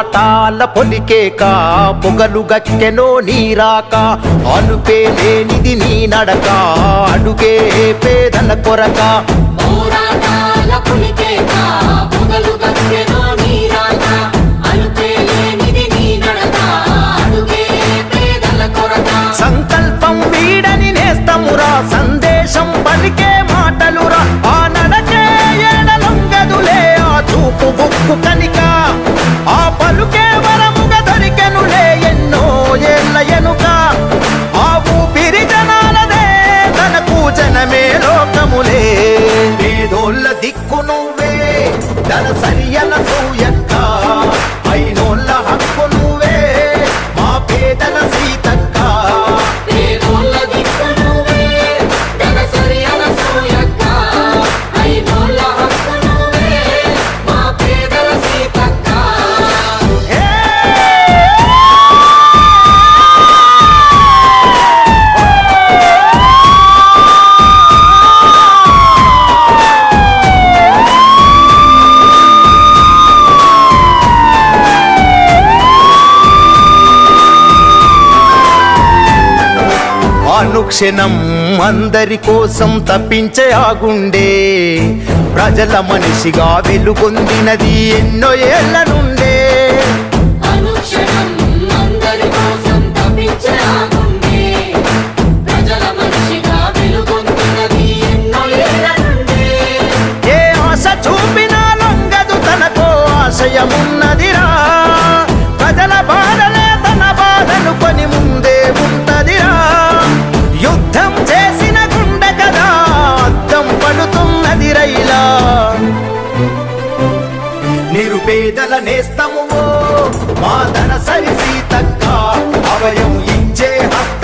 పోరాటాల పొలికేక పొగలు గక్కెనో నీరాక అనుపే లేనిది నీ నడక అడుగే పేదల కొరక పోరాటాల పొలికేక పొగలు గక్కెనో నీరాక అనుపే లేనిది నీ నడక అడుగే పేదల కొరక సంకల్పం వీడని నేస్తమురా సందేశం పలికే మాటలురా ఆ నడకే ఎడలొంగదులే ఆ చూపు బుక్కు కనిక ఆ పలుకే వరముగా దొరికెనులే ఎన్నో ఏళ్ళ ఎనుక ఆ ఊపిరి జనాలదే తనకు జనమే లోకములే పేదోళ్ళ దిక్కు నువ్వే ధన సరియన సూయక్క అయినోళ్ళ హక్కు నువ్వే మా పేదల సీతక్క పేదోళ్ళ దిక్కు నువ్వే ధన సరియన సూయక్క అయినోళ్ళ హక్కు నువ్వే మా పేదల సీతక్క అనుక్షణం అందరి కోసం తప్పించే ఆగుండే ప్రజల మనిషిగా వెలుగొందినది ఎన్నో ఏళ్ల నుండే అనుక్షణం అందరి కోసం తప్పించే ఆగుండే ప్రజల మనిషిగా వెలుగొందినది ఎన్నో ఏళ్ల నుండే ఏ ఆశ చూపినా లొంగదు తనకో ఆశయమున్నదిరా ప్రజల బాధలే తన బాధనుకొని ముందే ఉంటదిరా యుద్ధం చేసిన గుండె కదా అద్దం పడుతున్నది రైలా నిరుపేదల నేస్తము మా ధన సరి సీతక్క అభయం ఇచ్చే హక్కు